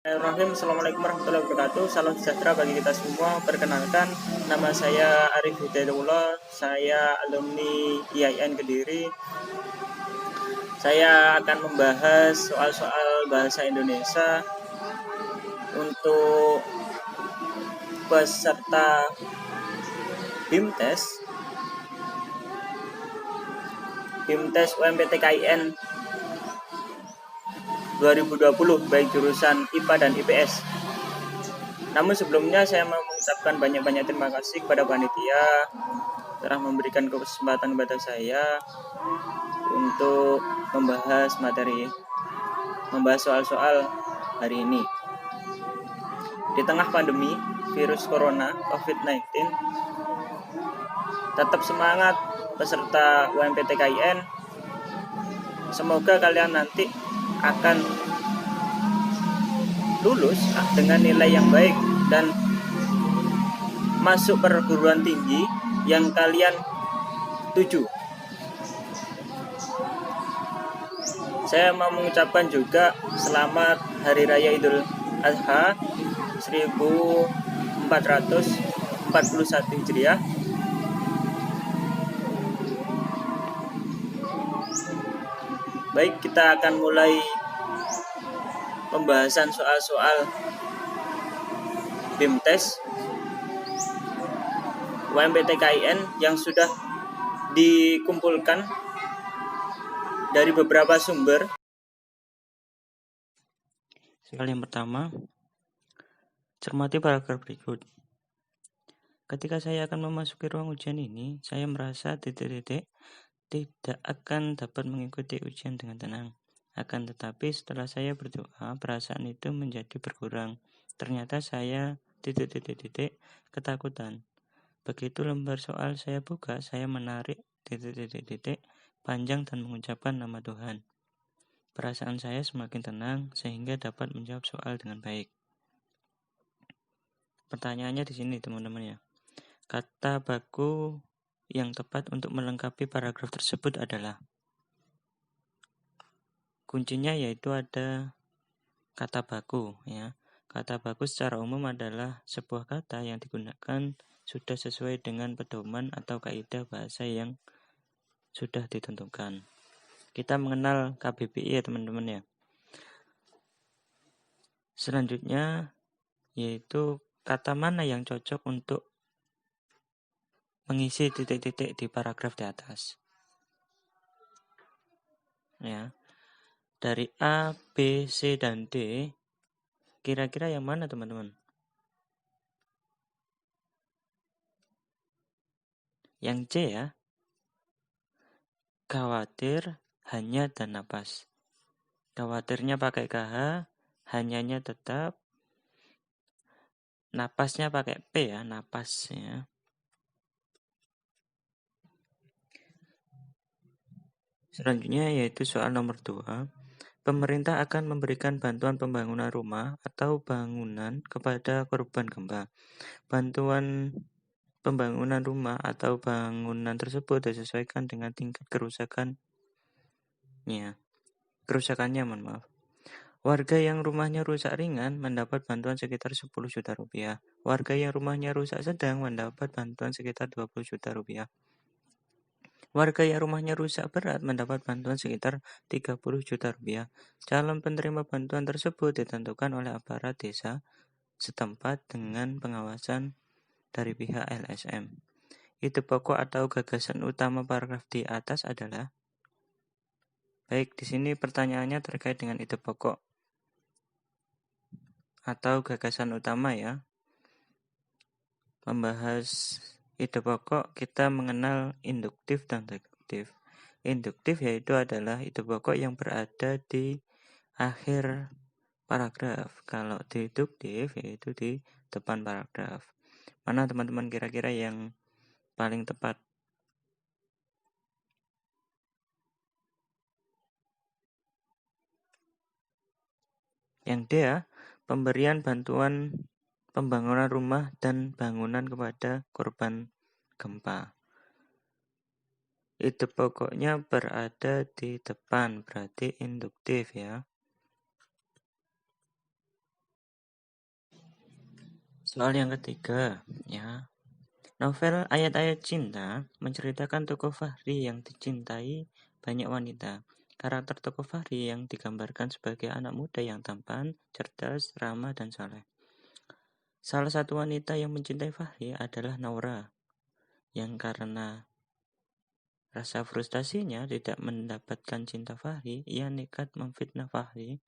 Bismillahirrahmanirrahim. Assalamualaikum warahmatullahi wabarakatuh. Salam sejahtera bagi kita semua. Perkenalkan, nama saya Arif Hidayatullah. Saya alumni IAIN Kediri. Saya akan membahas soal-soal bahasa Indonesia untuk peserta BIMTes UMPT KIN 2020 baik jurusan IPA dan IPS. Namun sebelumnya saya mau mengucapkan banyak-banyak terima kasih kepada panitia telah memberikan kesempatan kepada saya untuk membahas soal-soal hari ini. Di tengah pandemi virus corona COVID-19, tetap semangat peserta UMPT KIN. Semoga kalian nanti akan lulus dengan nilai yang baik dan masuk perguruan tinggi yang kalian tuju. Saya mau mengucapkan juga selamat Hari Raya Idul Adha 1441 Hijriah. Baik, kita akan mulai pembahasan soal-soal BIMTes UMPT KIN yang sudah dikumpulkan dari beberapa sumber. Soal yang pertama, cermati paragraf berikut. Ketika saya akan memasuki ruang ujian ini, saya merasa tidak akan dapat mengikuti ujian dengan tenang. Akan tetapi setelah saya berdoa, perasaan itu menjadi berkurang. Ternyata saya ketakutan. Begitu lembar soal saya buka, saya menarik panjang dan mengucapkan nama Tuhan. Perasaan saya semakin tenang sehingga dapat menjawab soal dengan baik. Pertanyaannya di sini teman-teman ya. Kata baku yang tepat untuk melengkapi paragraf tersebut adalah, kuncinya yaitu ada kata baku ya. Kata baku secara umum adalah sebuah kata yang digunakan sudah sesuai dengan pedoman atau kaidah bahasa yang sudah ditentukan. Kita mengenal KBBI ya teman-teman ya. Selanjutnya yaitu kata mana yang cocok untuk mengisi titik-titik di paragraf di atas. Ya. Dari A, B, C, dan D, kira-kira yang mana teman-teman? Yang C ya. Khawatir, hanya, dan napas. Khawatirnya pakai KH, hanyanya tetap, napasnya pakai P ya, napas ya. Selanjutnya yaitu soal nomor 2. Pemerintah akan memberikan bantuan pembangunan rumah atau bangunan kepada korban gempa. Bantuan pembangunan rumah atau bangunan tersebut disesuaikan dengan tingkat kerusakannya. Mohon maaf. Warga yang rumahnya rusak ringan mendapat bantuan sekitar 10 juta rupiah. Warga yang rumahnya rusak sedang mendapat bantuan sekitar 20 juta rupiah. Warga yang rumahnya rusak berat mendapat bantuan sekitar 30 juta rupiah. Calon penerima bantuan tersebut ditentukan oleh aparat desa setempat dengan pengawasan dari pihak LSM. Ide pokok atau gagasan utama paragraf di atas adalah, baik, di sini pertanyaannya terkait dengan ide pokok atau gagasan utama ya. Membahas ide pokok, kita mengenal induktif dan deduktif. Induktif yaitu adalah ide pokok yang berada di akhir paragraf. Kalau deduktif yaitu di depan paragraf. Mana teman-teman kira-kira yang paling tepat? Yang D ya, pemberian bantuan pembangunan rumah dan bangunan kepada korban gempa. Ide pokoknya berada di depan, berarti induktif ya. Soal yang ketiga, ya. Novel Ayat-Ayat Cinta menceritakan tokoh Fahri yang dicintai banyak wanita. Karakter tokoh Fahri yang digambarkan sebagai anak muda yang tampan, cerdas, ramah, dan saleh. Salah satu wanita yang mencintai Fahri adalah Naura, yang karena rasa frustasinya tidak mendapatkan cinta Fahri, ia nekat memfitnah Fahri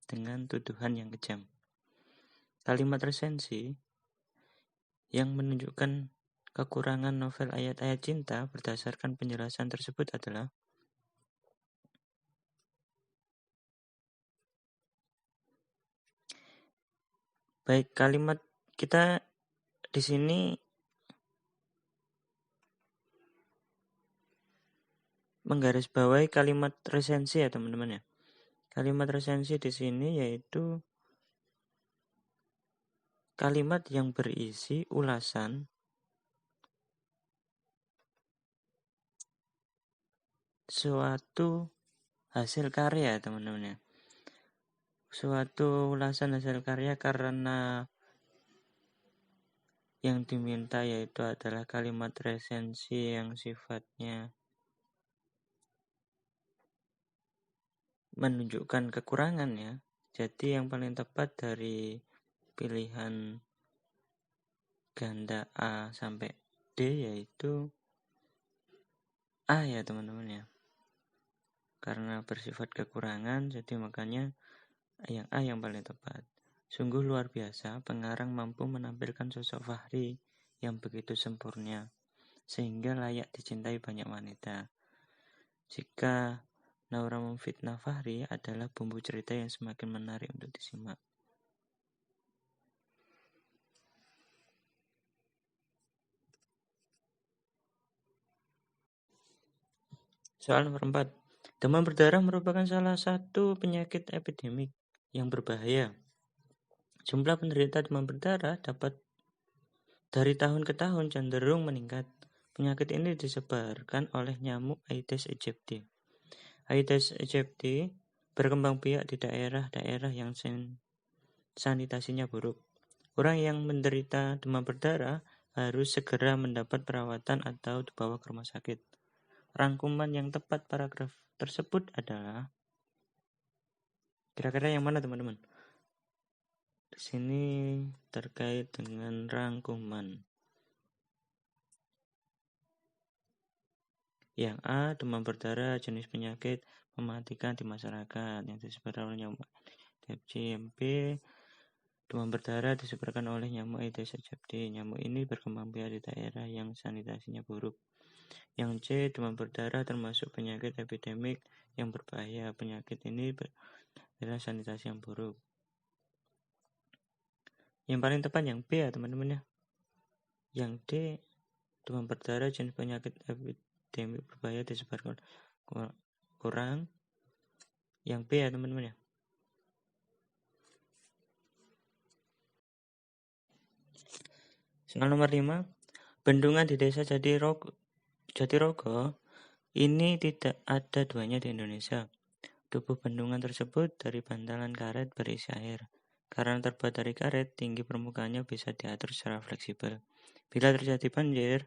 dengan tuduhan yang kejam. Kalimat resensi yang menunjukkan kekurangan novel Ayat-Ayat Cinta berdasarkan penjelasan tersebut adalah baik, kalimat kita di sini menggarisbawahi kalimat resensi ya teman-teman ya. Kalimat resensi di sini yaitu kalimat yang berisi ulasan suatu hasil karya teman-teman ya. Suatu ulasan hasil karya karena yang diminta yaitu adalah kalimat resensi yang sifatnya menunjukkan kekurangan ya. Jadi yang paling tepat dari pilihan ganda A sampai D yaitu A ya teman-teman ya. Karena bersifat kekurangan jadi makanya yang A yang paling tepat. Sungguh luar biasa pengarang mampu menampilkan sosok Fahri yang begitu sempurna sehingga layak dicintai banyak wanita. Jika Naura memfitnah Fahri adalah bumbu cerita yang semakin menarik untuk disimak. Soal nomor 4. Demam berdarah merupakan salah satu penyakit epidemik yang berbahaya. Jumlah penderita demam berdarah dapat dari tahun ke tahun cenderung meningkat. Penyakit ini disebarkan oleh nyamuk Aedes aegypti. Aedes aegypti berkembang biak di daerah-daerah yang sanitasinya buruk. Orang yang menderita demam berdarah harus segera mendapat perawatan atau dibawa ke rumah sakit. Rangkuman yang tepat paragraf tersebut adalah kira-kira yang mana teman-teman? Di sini terkait dengan rangkuman. Yang A, demam berdarah jenis penyakit mematikan di masyarakat yang disebabkan oleh nyamuk Aedes. B, demam berdarah disebabkan oleh nyamuk Aedes aegypti. Nyamuk ini berkembang biak di daerah yang sanitasinya buruk. Yang C, demam berdarah termasuk penyakit epidemik yang berbahaya. Penyakit ini adalah sanitasi yang buruk. Yang paling tepat yang B ya teman-teman ya. Yang D, demam berdarah jenis penyakit epidemik berbahaya disebarkan kurang. Yang B ya teman-teman ya. Soal nomor 5. Bendungan di desa Jatirogo ini tidak ada duanya di Indonesia. Tubuh bendungan tersebut dari bantalan karet berisi air. Karena terbuat dari karet, tinggi permukaannya bisa diatur secara fleksibel. Bila terjadi banjir,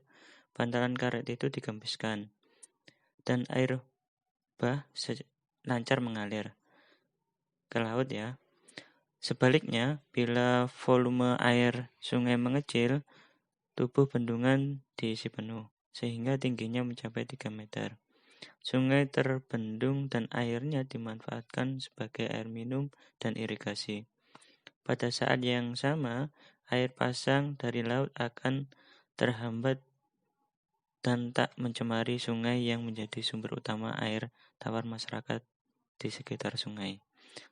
bantalan karet itu digembiskan dan air bah lancar mengalir ke laut ya. Sebaliknya, bila volume air sungai mengecil, tubuh bendungan diisi penuh, sehingga tingginya mencapai 3 meter. Sungai terbendung dan airnya dimanfaatkan sebagai air minum dan irigasi. Pada saat yang sama, air pasang dari laut akan terhambat dan tak mencemari sungai yang menjadi sumber utama air tawar masyarakat di sekitar sungai.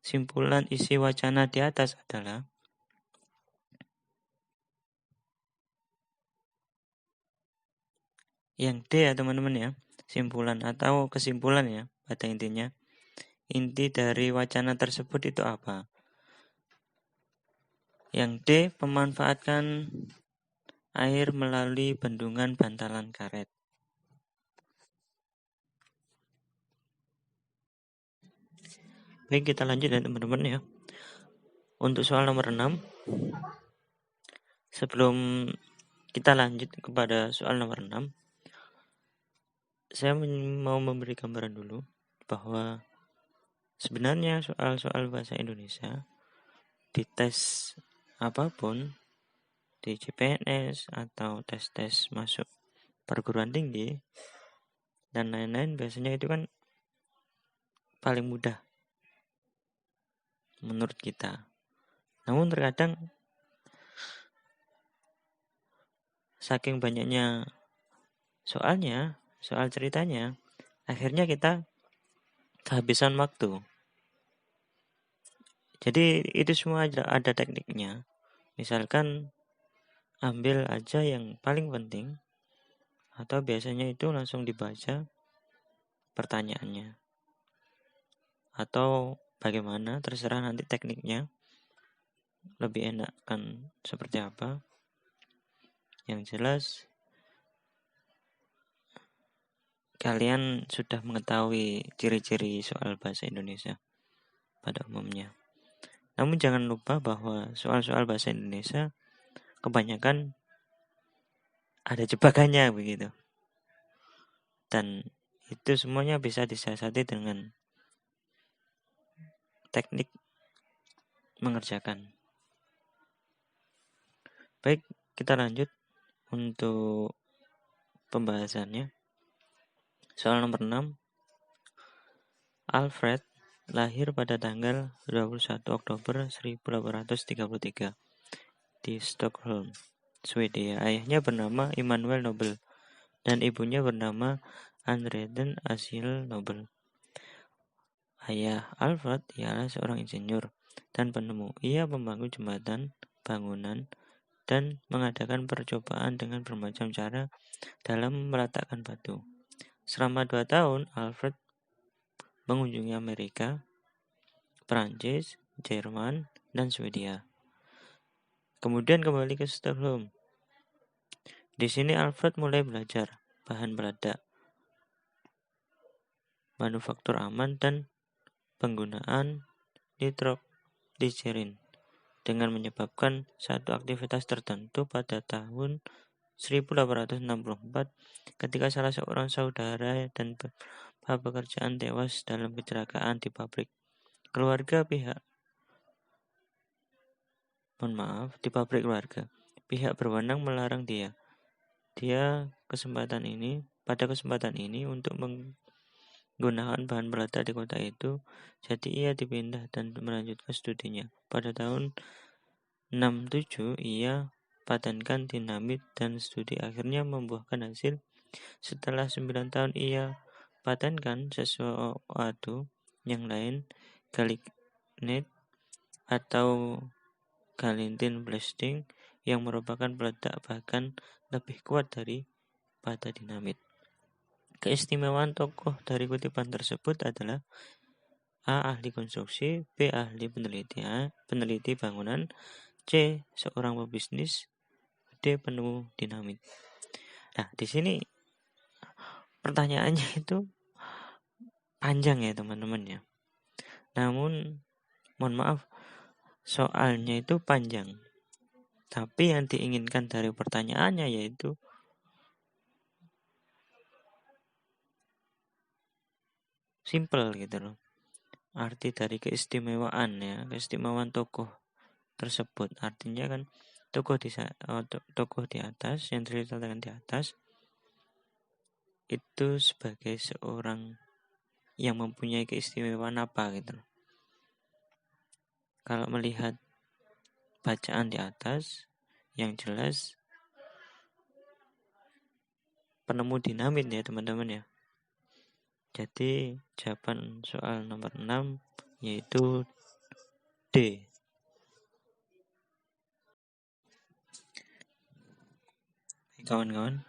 Simpulan isi wacana di atas adalah yang D ya teman-teman ya. Simpulan atau kesimpulan ya pada intinya. Inti dari wacana tersebut itu apa? Yang D, pemanfaatkan air melalui bendungan bantalan karet. Baik, kita lanjut ya teman-teman ya. Untuk soal nomor 6. Sebelum kita lanjut kepada soal nomor 6, saya mau memberi gambaran dulu bahwa sebenarnya soal-soal bahasa Indonesia di tes apapun, di CPNS atau tes-tes masuk perguruan tinggi dan lain-lain, biasanya itu kan paling mudah menurut kita. Namun terkadang saking banyaknya soal ceritanya, akhirnya kita kehabisan waktu. Jadi itu semua ada tekniknya. Misalkan ambil aja yang paling penting, atau biasanya itu langsung dibaca pertanyaannya. Atau bagaimana, terserah nanti tekniknya lebih enak kan seperti apa. Yang jelas kalian sudah mengetahui ciri-ciri soal bahasa Indonesia pada umumnya. Namun jangan lupa bahwa soal-soal bahasa Indonesia kebanyakan ada jebakannya begitu. Dan itu semuanya bisa disiasati dengan teknik mengerjakan. Baik, kita lanjut untuk pembahasannya. Soal nomor 6. Alfred lahir pada tanggal 21 Oktober 1833 di Stockholm, Swedia. Ayahnya bernama Immanuel Nobel dan ibunya bernama Anreden Asil Nobel. Ayah Alfred ialah seorang insinyur dan penemu. Ia membangun jembatan, bangunan, dan mengadakan percobaan dengan bermacam cara dalam meletakkan batu. Selama 2 tahun, Alfred mengunjungi Amerika, Prancis, Jerman, dan Swedia. Kemudian kembali ke Stockholm. Di sini Alfred mulai belajar bahan peledak, manufaktur aman, dan penggunaan nitrogliserin dengan menyebabkan satu aktivitas tertentu pada tahun 1864 ketika salah seorang saudara dan pekerjaan tewas dalam kecelakaan di pabrik. Di pabrik keluarga. Pihak berwenang melarang pada kesempatan ini untuk menggunakan bahan peledak di kota itu, jadi ia dipindah dan melanjutkan studinya. Pada tahun 67 ia patenkan dinamit dan studi akhirnya membuahkan hasil. Setelah 9 tahun ia patenkan sesuatu yang lain, galignet atau galintin blasting, yang merupakan peledak bahkan lebih kuat daripada dinamit. Keistimewaan tokoh dari kutipan tersebut adalah A. Ahli konstruksi, B. Ahli peneliti bangunan, C. Seorang pebisnis, D. Penemu dinamit. Nah, di sini pertanyaannya itu panjang ya teman-teman ya. Namun mohon maaf, soalnya itu panjang. Tapi yang diinginkan dari pertanyaannya yaitu simple gitu loh. Arti dari keistimewaan tokoh tersebut. Artinya kan tokoh di atas yang diceritakan di atas itu sebagai seorang yang mempunyai keistimewaan apa gitu loh. Kalau melihat bacaan di atas, yang jelas penemu dinamit ya teman-teman ya. Jadi jawaban soal nomor 6 yaitu D. Kawan-kawan,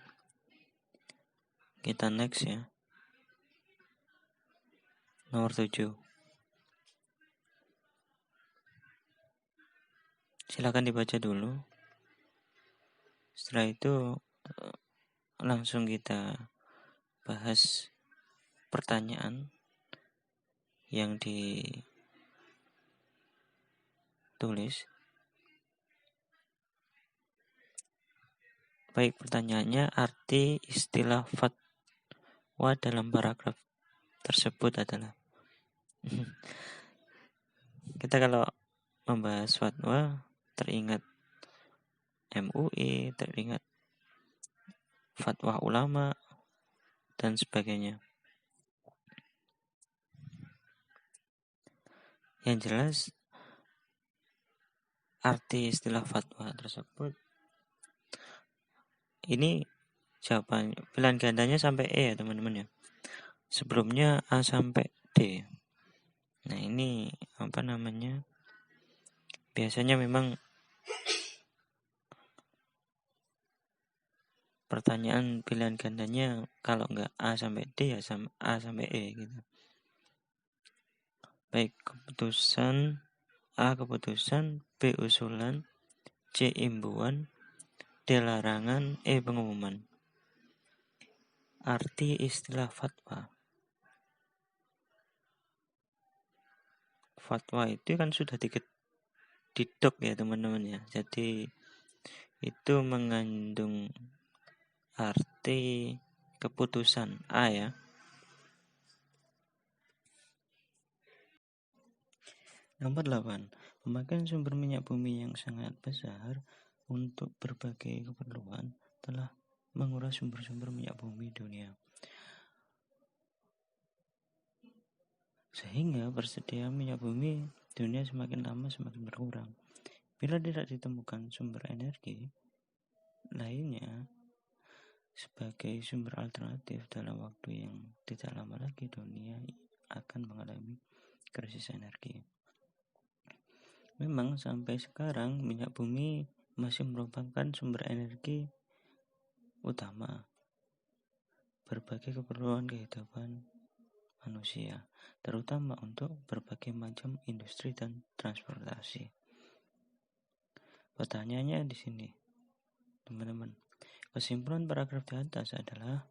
kita next ya. Nomor 7. Silakan dibaca dulu. Setelah itu langsung kita bahas pertanyaan yang ditulis. Baik, pertanyaannya, arti istilah fatwa dalam paragraf tersebut adalah kita kalau membahas fatwa teringat MUI, teringat fatwa ulama dan sebagainya. Yang jelas arti istilah fatwa tersebut ini jawabannya pilihan gandanya sampai E ya teman-teman ya. Sebelumnya A sampai D. Nah ini apa namanya? Biasanya memang pertanyaan pilihan gandanya kalau nggak A sampai D ya A sampai E gitu. Baik, A keputusan, B usulan, C imbuan, D larangan, E pengumuman. Arti istilah fatwa. Fatwa itu kan sudah didok ya teman-teman ya. Jadi itu mengandung arti keputusan A ya. Nomor 8. Pemakaian sumber minyak bumi yang sangat besar untuk berbagai keperluan telah menguras sumber-sumber minyak bumi dunia. Sehingga persediaan minyak bumi dunia semakin lama semakin berkurang. Bila tidak ditemukan sumber energi lainnya sebagai sumber alternatif dalam waktu yang tidak lama lagi dunia akan mengalami krisis energi. Memang sampai sekarang minyak bumi masih merupakan sumber energi utama berbagai keperluan kehidupan manusia, terutama untuk berbagai macam industri dan transportasi. Pertanyaannya di sini, teman-teman. Kesimpulan paragraf di atas adalah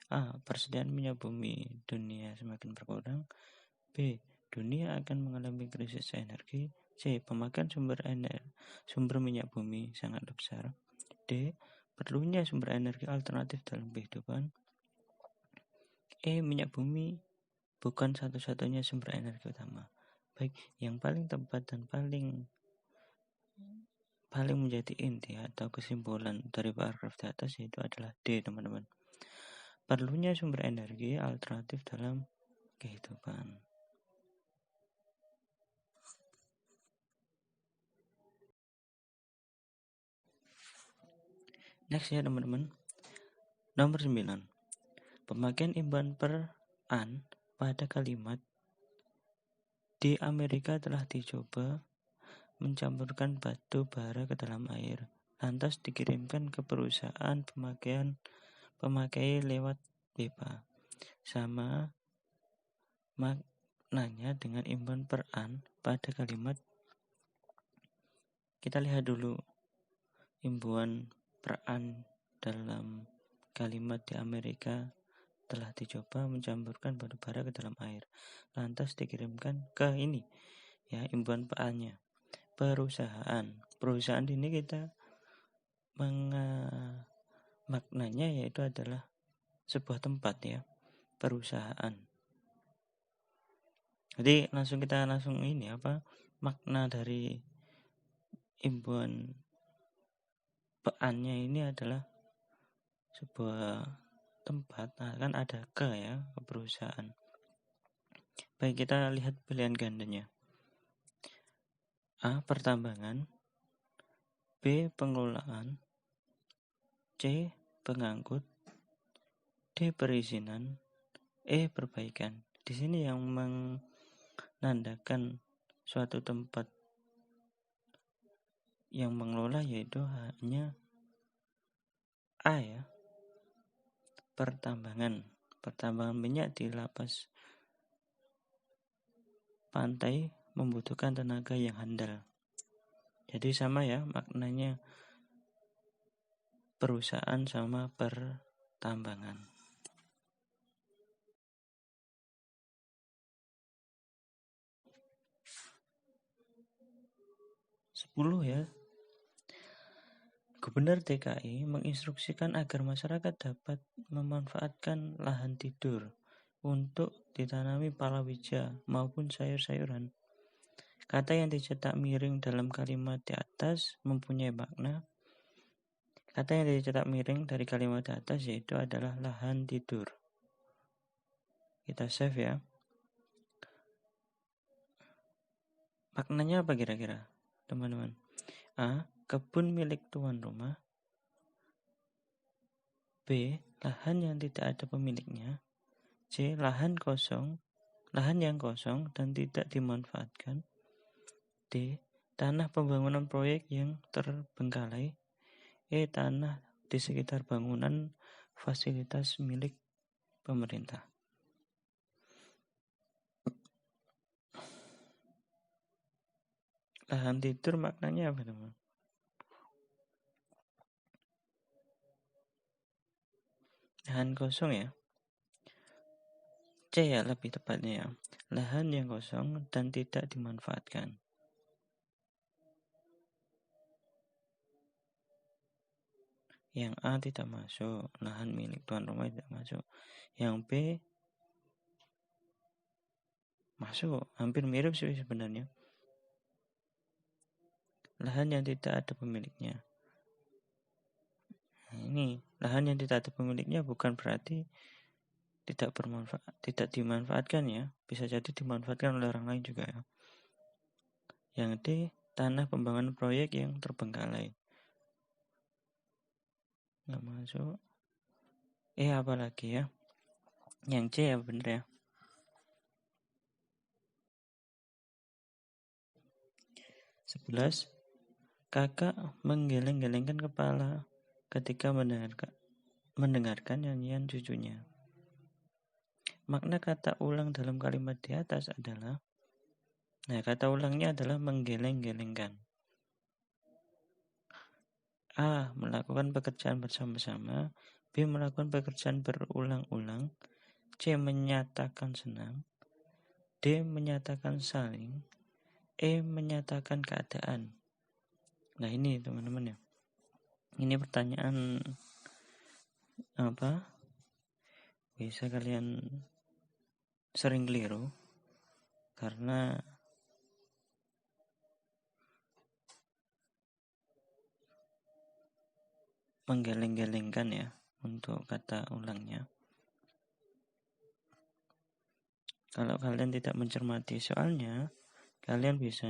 A. Persediaan minyak bumi dunia semakin berkurang. B. Dunia akan mengalami krisis energi. C. Pemakaian sumber minyak bumi sangat besar. D. Perlunya sumber energi alternatif dalam kehidupan. E. Minyak bumi bukan satu-satunya sumber energi utama. Baik, yang paling tepat dan paling menjadi inti atau kesimpulan dari paragraf di atas itu adalah D, teman-teman. Perlunya sumber energi alternatif dalam kehidupan. Next ya teman-teman. Nomor 9. Pemakaian imbuhan per an pada kalimat di Amerika telah dicoba mencampurkan batu bara ke dalam air, lantas dikirimkan ke perusahaan pemakai lewat pipa. Sama maknanya dengan imbuhan per an pada kalimat. Kita lihat dulu imbuhan per an dalam kalimat di Amerika telah dicoba mencampurkan batu bara ke dalam air, lantas dikirimkan ke ini ya, imbuhan per an-nya perusahaan ini kita maknanya yaitu adalah sebuah tempat ya, perusahaan. Jadi kita langsung ini apa makna dari imbuhan per an-nya ini adalah sebuah tempat, kan ada ke ya, ke perusahaan. Baik, kita lihat pilihan gandanya. A. Pertambangan, B. Pengelolaan, C. Pengangkut, D. Perizinan, E. Perbaikan. Di sini yang menandakan suatu tempat yang mengelola yaitu hanya A ya, pertambangan minyak di lapas pantai membutuhkan tenaga yang handal. Jadi sama ya maknanya, perusahaan sama pertambangan. Sepuluh ya. Gubernur DKI menginstruksikan agar masyarakat dapat memanfaatkan lahan tidur untuk ditanami palawija maupun sayur-sayuran. Kata yang dicetak miring dalam kalimat di atas mempunyai makna. Kata yang dicetak miring dari kalimat di atas yaitu adalah lahan tidur. Kita save ya. Maknanya apa kira-kira, teman-teman? A. Kebun milik tuan rumah. B. Lahan yang tidak ada pemiliknya. C. Lahan yang kosong dan tidak dimanfaatkan. D. Tanah pembangunan proyek yang terbengkalai. E. Tanah di sekitar bangunan fasilitas milik pemerintah. Lahan tidur maknanya apa, teman? Lahan kosong ya. C ya lebih tepatnya ya. Lahan yang kosong dan tidak dimanfaatkan. Yang A tidak masuk, lahan milik tuan rumah tidak masuk. Yang B masuk, hampir mirip sih sebenarnya. Lahan yang tidak ada pemiliknya. Nah, ini lahan yang tidak ada pemiliknya bukan berarti tidak dimanfaatkan ya. Bisa jadi dimanfaatkan oleh orang lain juga ya. Yang D, tanah pembangunan proyek yang terbengkalai. Nggak masuk. Apa lagi ya? Yang C ya bener ya. 11. Kakak menggeleng-gelengkan kepala ketika mendengarkan nyanyian cucunya. Makna kata ulang dalam kalimat di atas adalah, kata ulangnya adalah menggeleng-gelengkan. A. Melakukan pekerjaan bersama-sama. B. Melakukan pekerjaan berulang-ulang. C. Menyatakan senang. D. Menyatakan saling. E. Menyatakan keadaan. Nah ini teman-teman ya. Ini pertanyaan apa? Bisa kalian sering keliru karena menggeleng-gelengkan ya untuk kata ulangnya. Kalau kalian tidak mencermati soalnya, kalian bisa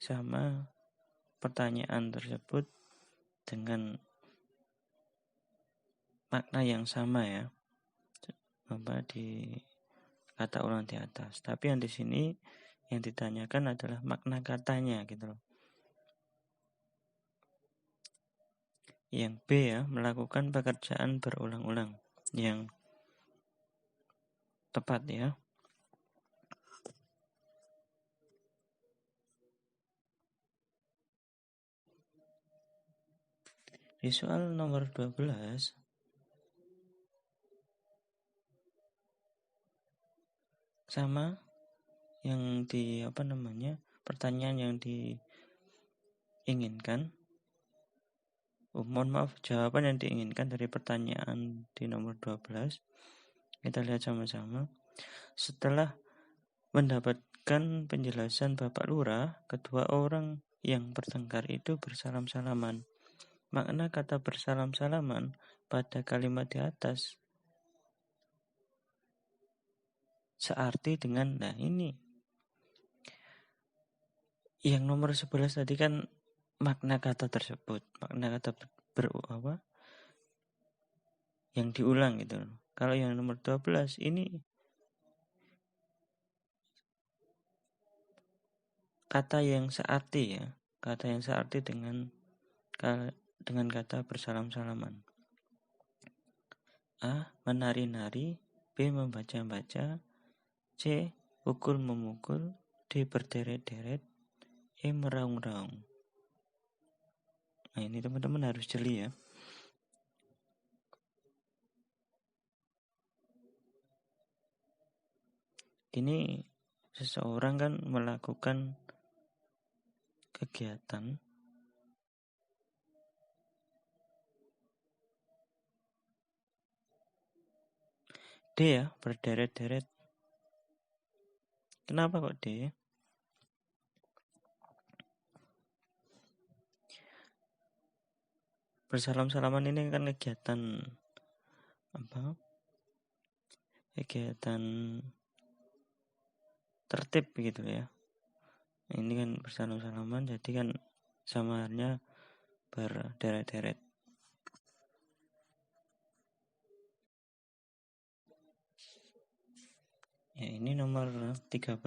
sama pertanyaan tersebut dengan makna yang sama ya, di kata ulang di atas. Tapi yang di sini yang ditanyakan adalah makna katanya gitu loh. Yang B ya, melakukan pekerjaan berulang-ulang. Yang tepat ya. Di soal nomor 12 sama yang pertanyaan yang diinginkan. Mohon maaf, jawaban yang diinginkan dari pertanyaan di nomor 12. Kita lihat sama-sama. Setelah mendapatkan penjelasan Bapak Lurah, kedua orang yang bertengkar itu bersalam-salaman. Makna kata bersalam-salaman pada kalimat di atas searti dengan, ini. Yang nomor 11 tadi kan makna kata tersebut, makna kata yang diulang gitu. Kalau yang nomor 12 ini kata yang searti ya, kata yang searti dengan kata bersalam-salaman. A. Menari-nari. B. Membaca-baca. C. Pukul-memukul. D. Berderet-deret. E. Meraung-raung. Nah ini teman-teman harus jeli ya. Ini seseorang kan melakukan kegiatan. D ya, berderet-deret. Kenapa kok D? Bersalam-salaman ini kan kegiatan apa? Kegiatan tertib gitu ya. Ini kan bersalam-salaman, jadi kan samarnya berderet-deret. Ya, ini nomor 13.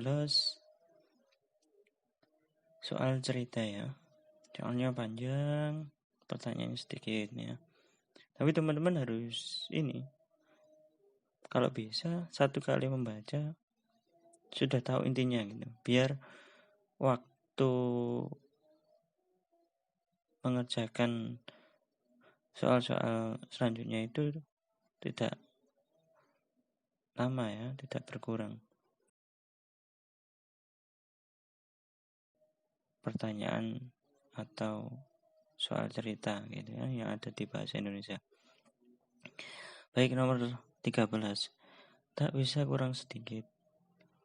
Soal cerita ya. Soalnya panjang, pertanyaannya sedikit ya. Tapi teman-teman harus ini, kalau bisa satu kali membaca sudah tahu intinya gitu. Biar waktu mengerjakan soal-soal selanjutnya itu tidak lama ya, tidak berkurang. Pertanyaan atau soal cerita gitu ya yang ada di bahasa Indonesia. Baik, nomor 13. Tak bisa kurang sedikit.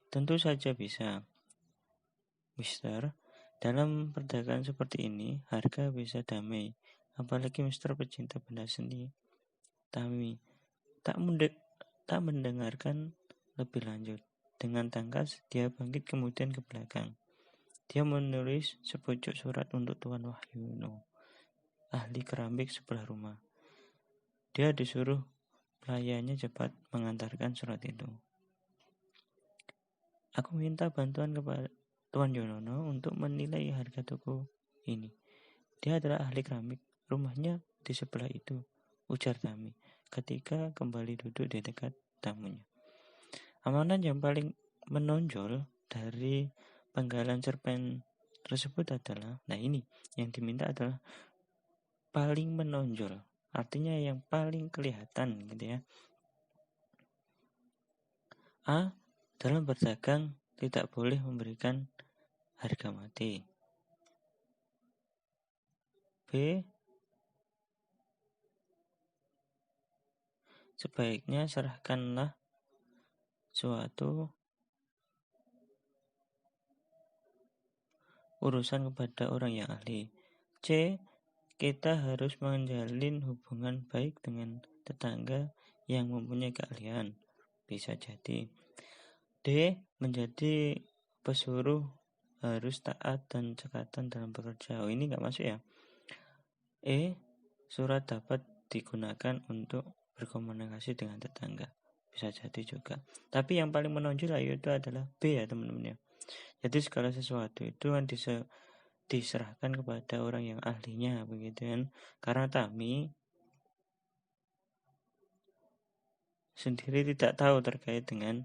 Tentu saja bisa, Mister. Dalam perdagangan seperti ini, harga bisa damai. Apalagi Mister pecinta benda seni. Tami tak mendengarkan lebih lanjut. Dengan tangkas, dia bangkit kemudian ke belakang. Dia menulis sepucuk surat untuk Tuan Wahyuno, ahli keramik sebelah rumah. Dia disuruh pelayannya cepat mengantarkan surat itu. Aku minta bantuan kepada Tuan Yonono untuk menilai harga toko ini. Dia adalah ahli keramik. Rumahnya di sebelah itu, ujar Tami ketika kembali duduk di dekat tamunya. Amanan yang paling menonjol dari penggalan cerpen tersebut adalah, nah ini yang diminta adalah paling menonjol, artinya yang paling kelihatan gitu ya. A. Dalam berdagang tidak boleh memberikan harga mati. B. Sebaiknya serahkanlah suatu urusan kepada orang yang ahli. C. Kita harus menjalin hubungan baik dengan tetangga yang mempunyai keahlian. Bisa jadi. D. Menjadi pesuruh harus taat dan cekatan dalam bekerja. Oh, ini nggak masuk ya. E. Surat dapat digunakan untuk berkomunikasi dengan tetangga. Bisa jadi juga. Tapi yang paling menonjol itu adalah B ya teman-teman ya. Jadi segala sesuatu itu kan diserahkan kepada orang yang ahlinya begitu kan. Karena Tami sendiri tidak tahu terkait dengan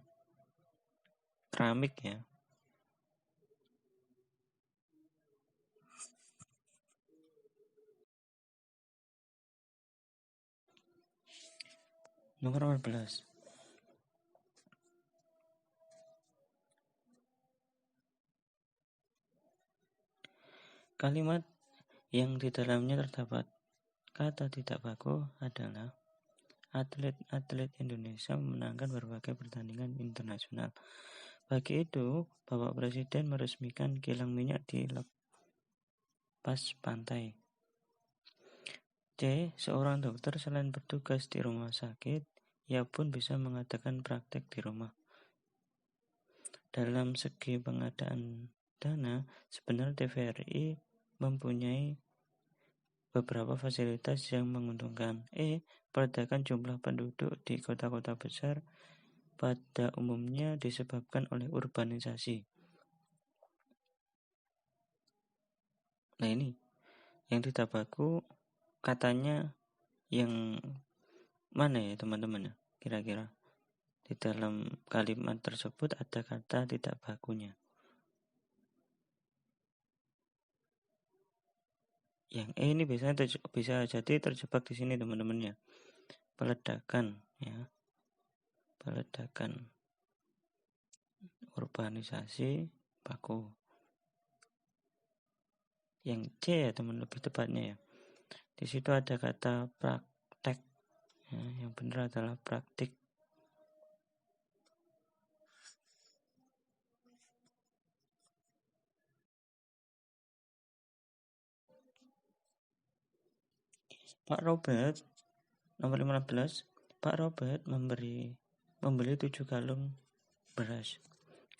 keramik ya. Nomor 14. Kalimat yang di dalamnya terdapat kata tidak baku adalah atlet-atlet Indonesia memenangkan berbagai pertandingan internasional. Bagi itu, Bapak Presiden meresmikan kilang minyak di lepas pantai. C. Seorang dokter selain bertugas di rumah sakit, ia pun bisa mengadakan praktek di rumah. Dalam segi pengadaan dana, sebenarnya TVRI mempunyai beberapa fasilitas yang menguntungkan. Perdagangan jumlah penduduk di kota-kota besar pada umumnya disebabkan oleh urbanisasi. Nah ini, yang tidak baku katanya yang mana ya teman-teman ya? Kira-kira di dalam kalimat tersebut ada kata tidak bakunya. Yang ini biasanya bisa jadi terjebak di sini teman-teman ya. Peledakan ya. Peledakan. Urbanisasi baku. Yang C ya teman, lebih tepatnya ya. Di situ ada kata praktek. Ya, yang benar adalah praktik. Pak Robert, nomor 15. Pak Robert membeli 7 galung beras.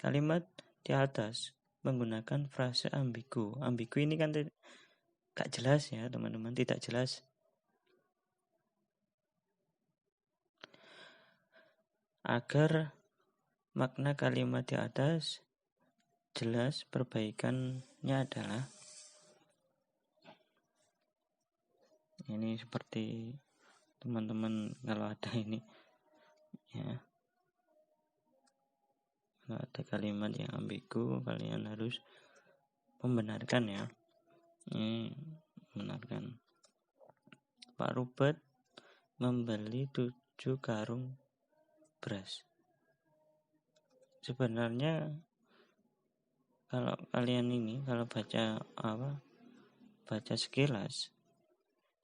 Kalimat di atas menggunakan frase ambigu. Ambigu ini kan gak jelas ya teman-teman, tidak jelas. Agar makna kalimat di atas jelas, perbaikannya adalah ini, seperti teman-teman kalau ada ini ya, kalau ada kalimat yang ambigu kalian harus membenarkan ya. Ini membenarkan. Pak Robert membeli 7 karung beras. Sebenarnya kalau kalian ini kalau baca sekilas,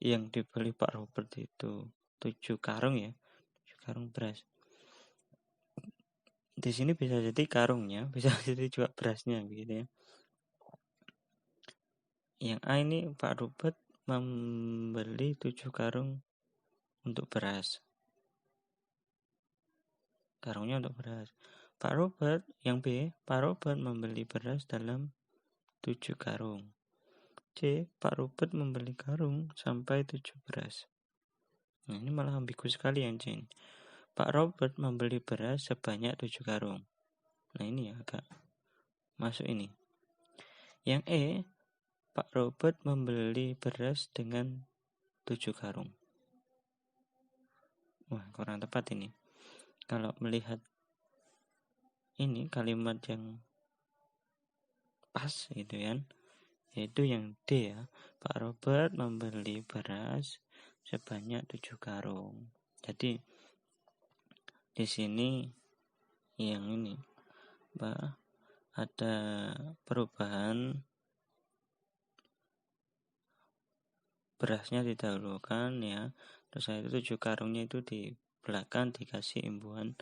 yang dibeli Pak Robert itu 7 karung ya, 7 karung beras. Di sini bisa jadi karungnya, bisa jadi juga berasnya begitu ya. Yang A ini Pak Robert membeli 7 karung untuk beras. Karungnya untuk beras. Pak Robert, yang B, Pak Robert membeli beras dalam 7 karung. C, Pak Robert membeli karung sampai 7 beras. Nah, ini malah ambigu sekali yang C. Pak Robert membeli beras sebanyak 7 karung. Nah, ini ya agak masuk ini. Yang E, Pak Robert membeli beras dengan 7 karung. Wah, kurang tepat ini. Kalau melihat ini kalimat yang pas gitu kan, yaitu yang D ya. Pak Robert membeli beras sebanyak 7 karung. Jadi di sini yang ini ada perubahan, berasnya didahulukan ya, terus itu 7 karungnya itu di belakang dikasih imbuhan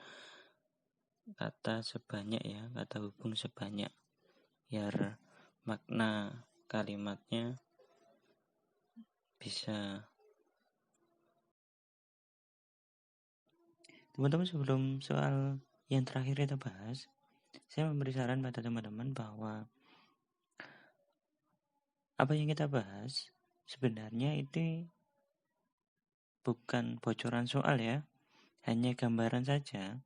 kata sebanyak ya, kata hubung sebanyak, biar makna kalimatnya bisa. Teman-teman, sebelum soal yang terakhir kita bahas, saya memberi saran pada teman-teman bahwa apa yang kita bahas sebenarnya itu bukan bocoran soal ya, hanya gambaran saja.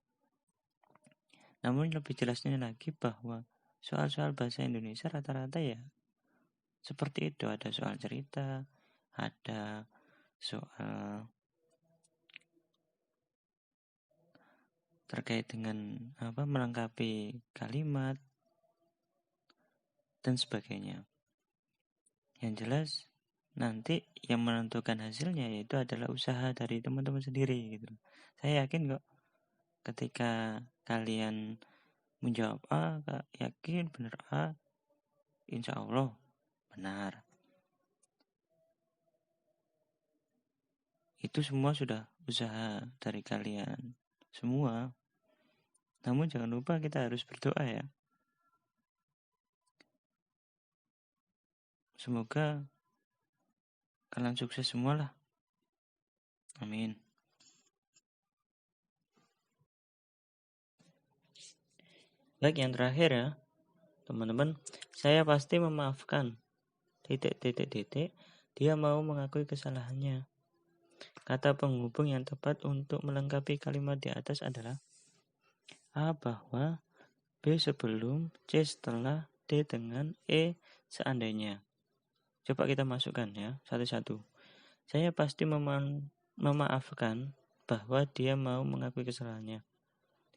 Namun lebih jelasnya lagi bahwa soal-soal bahasa Indonesia rata-rata ya seperti itu. Ada soal cerita, ada soal terkait dengan melengkapi kalimat dan sebagainya. Yang jelas nanti yang menentukan hasilnya yaitu adalah usaha dari teman-teman sendiri gitu. Saya yakin kok ketika kalian menjawab A, yakin benar A, insya Allah benar. Itu semua sudah usaha dari kalian semua. Namun jangan lupa kita harus berdoa ya. Semoga kalian sukses semualah. Amin. Baik, yang terakhir ya, teman-teman, saya pasti memaafkan. Dia mau mengakui kesalahannya. Kata penghubung yang tepat untuk melengkapi kalimat di atas adalah A bahwa, B sebelum, C setelah, D dengan, E seandainya. Coba kita masukkan ya, satu-satu. Saya pasti memaafkan bahwa dia mau mengakui kesalahannya.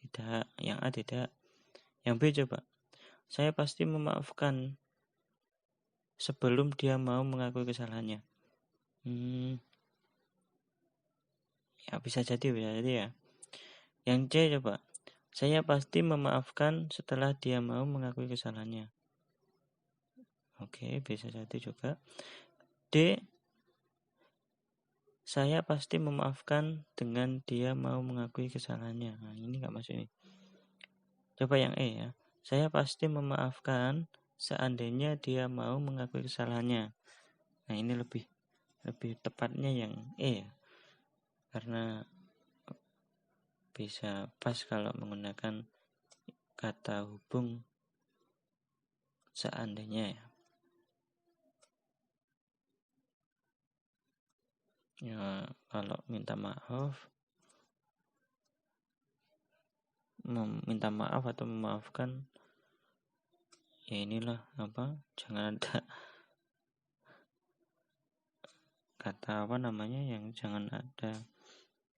Tidak, yang A tidak. Yang B coba. Saya pasti memaafkan sebelum dia mau mengakui kesalahannya. Ya bisa jadi ya. Yang C coba. Saya pasti memaafkan setelah dia mau mengakui kesalahannya. Oke, bisa jadi juga. D. Saya pasti memaafkan dengan dia mau mengakui kesalahannya. Nah, ini nggak masuk ini. Coba yang E ya. Saya pasti memaafkan seandainya dia mau mengakui kesalahannya. Nah, ini lebih tepatnya yang E ya. Karena bisa pas kalau menggunakan kata hubung seandainya ya. Ya, kalau minta maaf atau memaafkan, ya inilah jangan ada kata yang jangan ada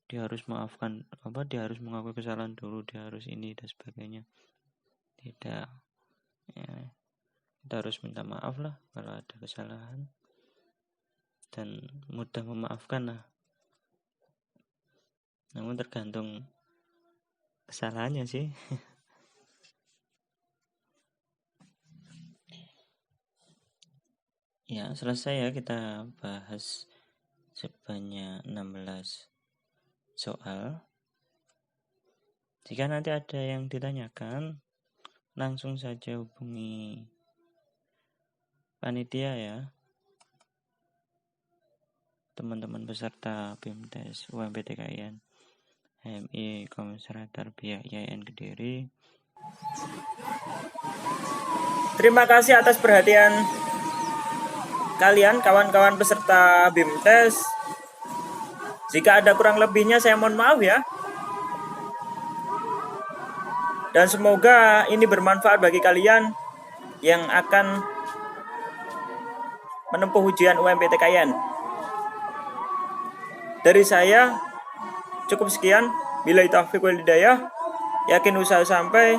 dia harus maafkan, dia harus mengakui kesalahan dulu, dia harus ini dan sebagainya. Tidak ya, kita harus minta maaf lah kalau ada kesalahan dan mudah memaafkan lah. Namun tergantung kesalahannya sih. Ya, selesai ya, kita bahas sebanyak 16 soal. Jika nanti ada yang ditanyakan, langsung saja hubungi panitia ya, teman-teman peserta BIMTes UMPTKIN HMI Komisariat Tarbiyah IAIN Kediri. Terima kasih atas perhatian kalian kawan-kawan peserta BIMTes. Jika ada kurang lebihnya saya mohon maaf ya. Dan semoga ini bermanfaat bagi kalian yang akan menempuh ujian UMPTKIN. Dari saya cukup sekian. Billahi taufiq wal hidayah. Yakin usaha sampai.